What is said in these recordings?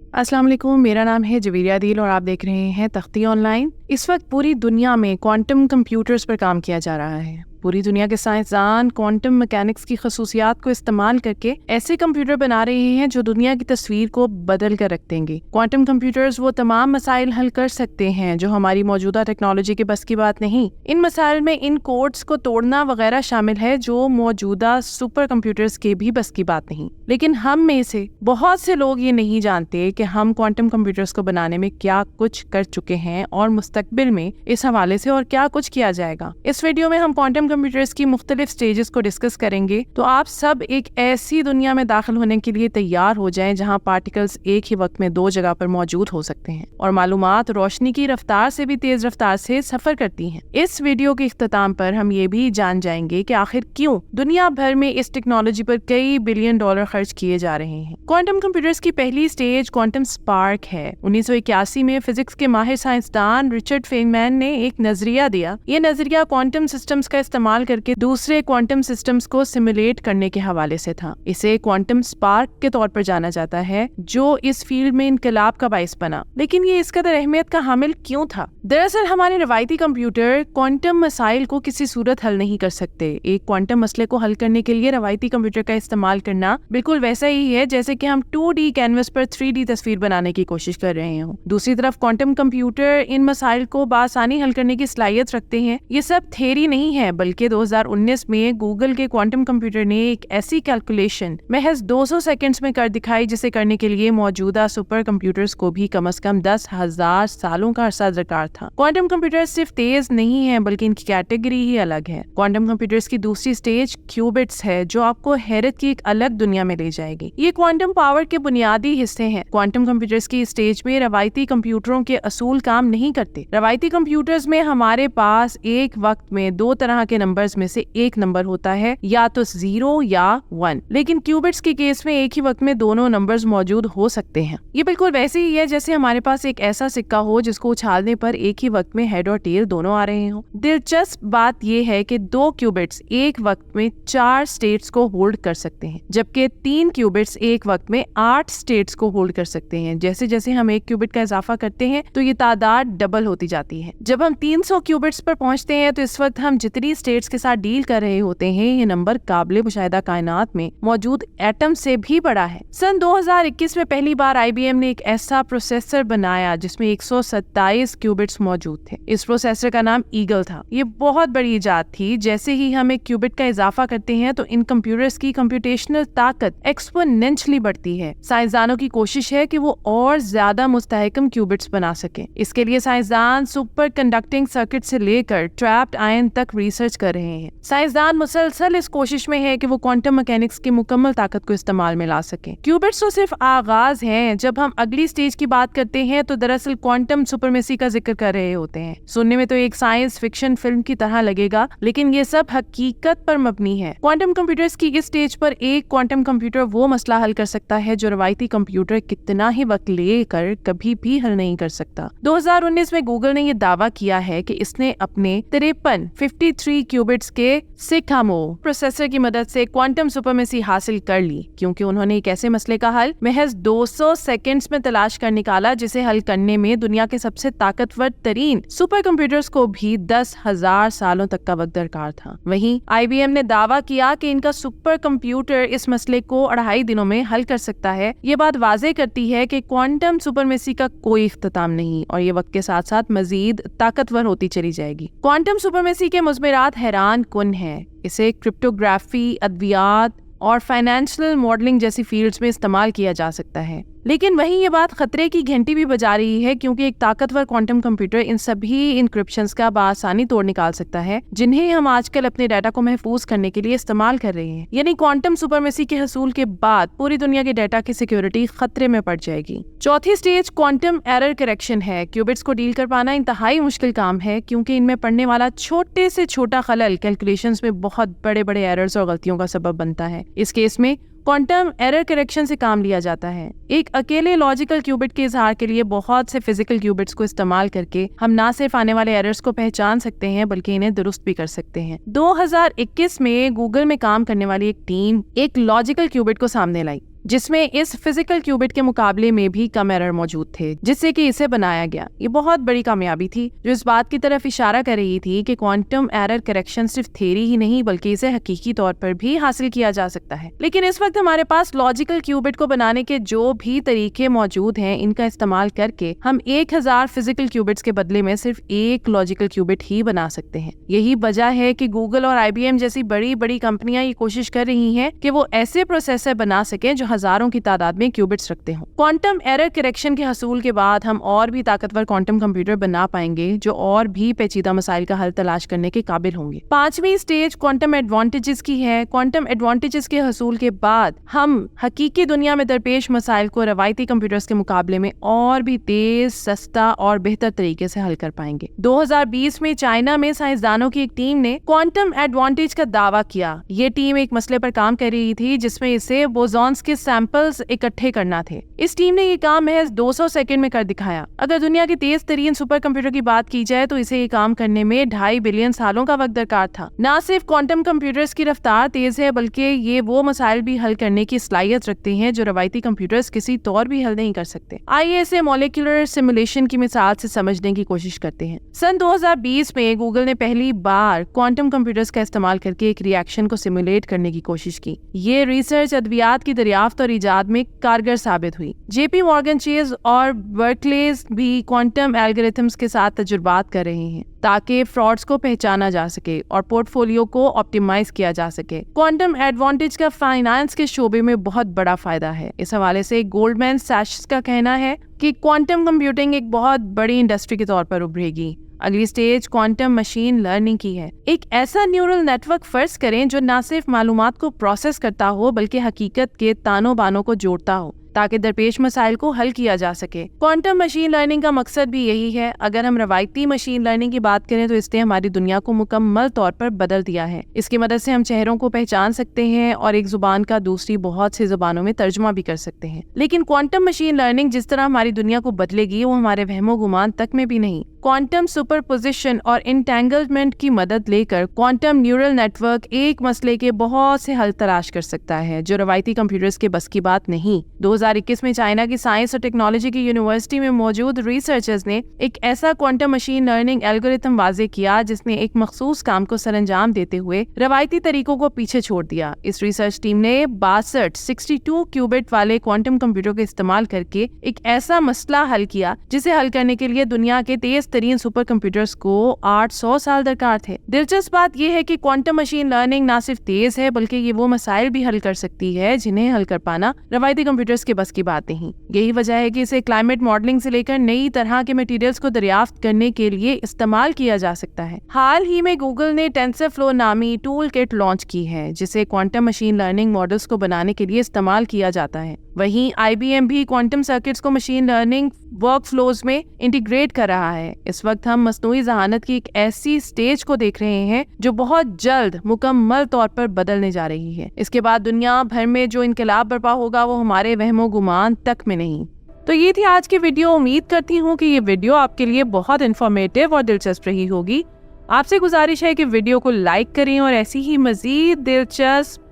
अस्सलाम वालेकुम, मेरा नाम है जवेरिया दिल और आप देख रहे हैं तख्ती ऑनलाइन। इस वक्त पूरी दुनिया में क्वांटम कंप्यूटर्स पर काम किया जा रहा है। पूरी दुनिया के साइंसदान क्वांटम मैकेनिक्स की खसूसियात को इस्तेमाल करके ऐसे कंप्यूटर बना रहे हैं जो दुनिया की तस्वीर को बदल कर रख देंगे। क्वांटम कंप्यूटर्स वो तमाम मसाइल हल कर सकते हैं जो हमारी मौजूदा टेक्नोलॉजी के बस की बात नहीं। इन मसाइल में इन कोड्स को तोड़ना वगैरह शामिल है जो मौजूदा सुपर कंप्यूटर्स के भी बस की बात नहीं। लेकिन हम में से बहुत से लोग ये नहीं जानते कि हम क्वांटम कंप्यूटर्स को बनाने में क्या कुछ कर चुके हैं और मुस्तकबिल में इस हवाले से और क्या कुछ किया जाएगा। इस वीडियो में हम क्वांटम कंप्यूटर्स की मुख्तलिफ स्टेजेस को डिस्कस करेंगे, तो आप सब एक ऐसी दुनिया में दाखिल होने के लिए तैयार हो जाएं जहां पार्टिकल्स एक ही वक्त में दो जगह पर मौजूद हो सकते हैं और मालूमात रोशनी की रफ्तार से भी तेज रफ्तार से सफर करती हैं। इस वीडियो के इख्तिताम पर हम ये भी जान जाएंगे कि आखिर क्यों दुनिया भर में इस टेक्नोलॉजी पर कई बिलियन डॉलर खर्च किए जा रहे हैं। क्वांटम कंप्यूटर्स की पहली स्टेज क्वांटम स्पार्क है। 1981 में फिजिक्स के माहिर साइंसदान रिचर्ड फेनमैन ने एक नजरिया दिया। ये नजरिया क्वांटम सिस्टम्स का इस्तेमाल करके दूसरे क्वांटम सिस्टम्स को सिमुलेट करने के हवाले से था। इसे क्वांटम स्पार्क के तौर पर जाना जाता है, जो इस फील्ड में इनकलाब का बाइस बना। लेकिन ये इस कदर अहमियत का हामिल क्यों था? दरअसल हमारे रवायती कंप्यूटर क्वांटम मसाइल को किसी सूरत हल नहीं कर सकते। एक क्वांटम मसले को हल करने के लिए रवायती कंप्यूटर का इस्तेमाल करना बिल्कुल वैसा ही है जैसे कि हम 2D कैनवस पर 3D तस्वीर बनाने की कोशिश कर रहे हों। दूसरी तरफ क्वांटम कंप्यूटर इन मसाइल को बासानी हल करने की सलाहियत रखते हैं। ये सब थ्योरी नहीं है, बल्कि 2019 में गूगल के क्वांटम कंप्यूटर ने एक ऐसी कैलकुलेशन महज 200 सेकंड्स में कर दिखाई जिसे करने के लिए मौजूदा सुपर कंप्यूटर्स को भी कम से कम 10,000 सालों का अरसा दरकार था। क्वांटम कंप्यूटर सिर्फ तेज नहीं है, बल्कि इनकी कैटेगरी ही अलग है। क्वांटम कंप्यूटर्स की दूसरी स्टेज क्यूबिट्स है, जो आपको हैरत की एक अलग दुनिया में ले जाएगी। ये क्वांटम पावर के बुनियादी हिस्से हैं। क्वांटम कंप्यूटर्स की स्टेज में रवायती कंप्यूटरों के असूल काम नहीं करते। रवायती कंप्यूटर्स में हमारे पास एक वक्त में दो तरह के नंबर्स में से एक नंबर होता है, या तो 0 या 1। लेकिन क्यूबिट्स के केस में एक ही वक्त में दोनों नंबर्स मौजूद हो सकते हैं। ये बिल्कुल वैसे ही है जैसे हमारे पास एक ऐसा सिक्का हो जिसको उछालने पर एक ही वक्त में हेड और टेल दोनों आ रहे हो। दिलचस्प बात यह है कि 2 क्यूबिट्स एक वक्त में 4 स्टेट्स को होल्ड कर सकते हैं, जबकि 3 क्यूबिट्स एक वक्त में 8 स्टेट्स को होल्ड कर सकते हैं। जैसे जैसे हम एक क्यूबिट का इजाफा करते हैं तो ये तादाद डबल होती जाती है। जब हम 300 क्यूबिट्स पर पहुंचते हैं तो इस वक्त हम जितनी स्टेट्स के साथ डील कर रहे होते हैं, ये नंबर काबिले मुशाहिदा कायनात में मौजूद एटम से भी बड़ा है। सन 2021 में पहली बार IBM ने एक ऐसा प्रोसेसर बनाया जिसमें 127 क्यूबिट्स मौजूद थे। इस प्रोसेसर का नाम ईगल था। ये बहुत बड़ी इजाद थी। जैसे ही हम एक क्यूबिट का इजाफा करते हैं तो इन कंप्यूटर्स की कंप्यूटेशनल ताकत एक्सपोनेंशियली बढ़ती है। साइंसदानों की कोशिश है कि वो और ज्यादा मुस्तहकम क्यूबिट्स बना सकें। इसके लिए साइंसदान सुपर कंडक्टिंग सर्किट से लेकर ट्रैप्ड आयन तक रिसर्च कर रहे हैं। साइंसदान मुसलसल इस कोशिश में है कि वो क्वांटम मैकेनिक्स की मुकम्मल ताकत को इस्तेमाल में ला सकें। क्यूबिट्स तो सिर्फ आगाज हैं। जब हम अगली स्टेज की बात करते हैं तो दरअसल क्वांटम सुपरमेसी का जिक्र कर रहे होते हैं। सुनने में तो एक साइंस फिक्शन फिल्म की तरह लगेगा, लेकिन ये सब हकीकत पर मबनी है। क्वांटम कंप्यूटर्स की इस स्टेज पर एक क्वांटम कंप्यूटर वो मसला हल कर सकता है जो रवायती कंप्यूटर कितना ही वक्त लेकर कभी भी हल नहीं कर सकता। 2019 में गूगल ने ये दावा किया है कि इसने अपने 53 क्यूबिट्स के सिकामो प्रोसेसर की मदद से क्वांटम सुपरमेसी हासिल कर ली, क्योंकि उन्होंने एक ऐसे मसले का हल महज 200 सेकंड्स में तलाश कर निकाला जिसे हल करने में दुनिया के सबसे ताकतवर तरीन सुपर कंप्यूटर्स को भी 10,000 सालों तक का वक्त दरकार था। वहीं IBM ने दावा किया कि इनका सुपर कंप्यूटर इस मसले को 2.5 दिनों में हल कर सकता है। ये बात वाज़ेह करती है कि क्वांटम सुपरमेसी का कोई इख्तिताम नहीं और ये वक्त के साथ साथ मजीद ताकतवर होती चली जाएगी। क्वांटम सुपरमेसी के मुज़मिरात हैरान कुन है। इसे क्रिप्टोग्राफी, अद्वियात और फाइनेंशियल मॉडलिंग जैसी फील्ड्स में इस्तेमाल किया जा सकता है। लेकिन वहीं ये बात खतरे की घंटी भी बजा रही है, क्योंकि एक ताकतवर क्वांटम कंप्यूटर इन सभी इनक्रिप्शंस का बआसानी तोड़ निकाल सकता है जिन्हें हम आजकल अपने डाटा को महफूज करने के लिए इस्तेमाल कर रहे हैं। यानी क्वांटम सुपरमेसी के हसूल के बाद पूरी दुनिया के डाटा की सिक्योरिटी खतरे में पड़ जाएगी। चौथी स्टेज क्वांटम एरर करेक्शन है। क्यूबिट्स को डील कर पाना इंतहाई मुश्किल काम है, क्योंकि इनमें पड़ने वाला छोटे से छोटा खलल कैलकुलेशंस में बहुत बड़े बड़े एरर्स और गलतियों का सबब बनता है। इस केस में क्वांटम एरर करेक्शन से काम लिया जाता है। एक अकेले लॉजिकल क्यूबिट के इजहार के लिए बहुत से फिजिकल क्यूबिट्स को इस्तेमाल करके हम ना सिर्फ आने वाले एरर्स को पहचान सकते हैं बल्कि इन्हें दुरुस्त भी कर सकते हैं। 2021 में गूगल में काम करने वाली एक टीम एक लॉजिकल क्यूबिट को सामने लाई। जिसमें इस फिजिकल क्यूबिट के मुकाबले में भी कम एरर मौजूद थे, जिससे कि इसे बनाया गया। ये बहुत बड़ी कामयाबी थी जो इस बात की तरफ इशारा कर रही थी कि क्वांटम एरर करेक्शन सिर्फ थ्योरी ही नहीं बल्कि इसे हकीकी तौर पर भी हासिल किया जा सकता है। लेकिन इस वक्त हमारे पास लॉजिकल क्यूबिट को बनाने के जो भी तरीके मौजूद हैं, इनका इस्तेमाल करके हम 1000 फिजिकल क्यूबिट्स के बदले में सिर्फ एक लॉजिकल क्यूबिट ही बना सकते हैं। यही वजह है कि गूगल और IBM जैसी बड़ी बड़ी कंपनियां ये कोशिश कर रही हैं कि वो ऐसे प्रोसेसर बना सकें जो हजारों की तादाद में क्यूबिट्स रखते हों। क्वांटम एरर करेक्शन के हसूल के बाद हम और भी ताकतवर क्वांटम कंप्यूटर बना पाएंगे जो और भी पेचीदा मसाइल का हल तलाश करने के काबिल होंगे। 5वीं स्टेज क्वांटम एडवांटेजेस की है। क्वांटम एडवांटेजेस के हसूल के बाद हम हकीकी दुनिया में दरपेश मसाइल को रवायती कंप्यूटर्स के मुकाबले में और भी तेज, सस्ता और बेहतर तरीके से हल कर पाएंगे। 2020 में चाइना में साइंसदानों की एक टीम ने क्वांटम एडवांटेज का दावा किया। ये टीम एक मसले पर काम कर रही थी जिसमें इसे बोसॉन्स के सैंपल्स इकट्ठे करना थे। इस टीम ने ये काम महज 200 सेकंड में कर दिखाया। अगर दुनिया के तेज तरीन सुपर कंप्यूटर की बात की जाए तो इसे ये काम करने में 2.5 बिलियन सालों का वक्त दरकार था। न सिर्फ क्वांटम कंप्यूटर्स की रफ्तार तेज है बल्कि ये वो मसाइल भी हल करने की सलाहियत रखते हैं जो रवायती कंप्यूटर्स किसी तौर भी हल नहीं कर सकते। आइए इसे मॉलिक्यूलर सिमुलेशन की मिसाल से समझने की कोशिश करते हैं। सन 2020 में गूगल ने पहली बार क्वांटम कंप्यूटर्स का इस्तेमाल करके एक रिएक्शन को सिमुलेट करने की कोशिश की। ये रिसर्च अद्वियात की दरियाफ्त और इजाद में कारगर साबित हुई। JP मॉर्गन चेज और बर्कलेज भी क्वांटम एल्गोरिथम्स के साथ तजुर्बात कर रहे हैं ताकि फ्रॉड्स को पहचाना जा सके और पोर्टफोलियो को ऑप्टिमाइज किया जा सके। क्वांटम एडवांटेज का फाइनेंस के शोबे में बहुत बड़ा फायदा है। इस हवाले से गोल्डमैन सैचेस का कहना है कि क्वांटम कंप्यूटिंग एक बहुत बड़ी इंडस्ट्री के तौर पर उभरेगी। अगली स्टेज क्वांटम मशीन लर्निंग की है। एक ऐसा न्यूरल नेटवर्क फर्ज करें जो न सिर्फ मालूमात को प्रोसेस करता हो बल्कि हकीकत के तानों बानों को जोड़ता हो ताकि दरपेश मसाइल को हल किया जा सके। क्वांटम मशीन लर्निंग का मकसद भी यही है। अगर हम रवायती मशीन लर्निंग की बात करें तो इसने हमारी दुनिया को मुकम्मल तौर पर बदल दिया है। इसकी मदद से हम चेहरों को पहचान सकते हैं और एक जुबान का दूसरी बहुत सी जुबानों में तर्जुमा भी कर सकते हैं। लेकिन क्वांटम मशीन लर्निंग जिस तरह हमारी दुनिया को बदलेगी वो हमारे वहमो गुमान तक में भी नहीं। क्वांटम सुपरपोजिशन और इंटेंगलमेंट की मदद लेकर क्वांटम न्यूरल नेटवर्क एक मसले के बहुत से हल तलाश कर सकता है जो रवायती कंप्यूटर्स के बस की बात नहीं। 2021 में चाइना की साइंस और टेक्नोलॉजी की यूनिवर्सिटी में मौजूद रिसर्चर्स ने एक ऐसा क्वांटम मशीन लर्निंग एल्गोरिथम वाज़े किया जिसने एक मखसूस काम को सरअंजाम देते हुए रवायती तरीकों को पीछे छोड़ दिया। इस रिसर्च टीम ने 62 क्यूबिट वाले क्वांटम कंप्यूटर का इस्तेमाल करके एक ऐसा मसला हल किया जिसे हल करने के लिए दुनिया के तेज तरीन सुपर कंप्यूटर्स को 800 साल दरकार थे। दिलचस्प बात यह है कि क्वांटम मशीन लर्निंग न सिर्फ तेज है बल्कि ये वो मसाइल भी हल कर सकती है जिन्हें हल कर पाना रवायती कंप्यूटर्स के बस की बात नहीं। यही वजह है कि इसे क्लाइमेट मॉडलिंग से लेकर नई तरह के मटेरियल्स को दरियाफ्त करने के लिए इस्तेमाल किया जा सकता है। हाल ही में गूगल ने टेंसरफ्लो नामी टूल किट लॉन्च की है जिसे क्वांटम मशीन लर्निंग मॉडल्स को बनाने के लिए इस्तेमाल किया जाता है। वहीं IBM भी क्वांटम सर्किट्स को मशीन लर्निंग वर्कफ्लोज में इंटीग्रेट कर रहा है। इस वक्त हम मसनूई ज़हानत की एक ऐसी स्टेज को देख रहे हैं जो बहुत जल्द मुकम्मल तौर पर बदलने जा रही है। इसके बाद दुनिया भर में जो इनकलाब बर्पा होगा वो हमारे वहमो गुमान तक में नहीं। तो ये थी आज की वीडियो। उम्मीद करती हूँ कि ये वीडियो आपके लिए बहुत इन्फॉर्मेटिव और दिलचस्प रही होगी। आपसे गुजारिश है कि वीडियो को लाइक करें और ऐसी ही मजीद दिलचस्प,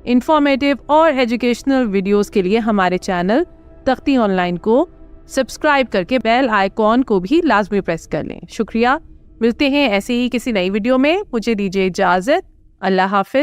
इंफॉर्मेटिव और एजुकेशनल वीडियोस के लिए हमारे चैनल तख्ती ऑनलाइन को सब्सक्राइब करके बेल आइकॉन को भी लाजमी प्रेस कर लें। शुक्रिया। मिलते हैं ऐसे ही किसी नई वीडियो में। मुझे दीजिए इजाज़त। अल्लाह हाफिज।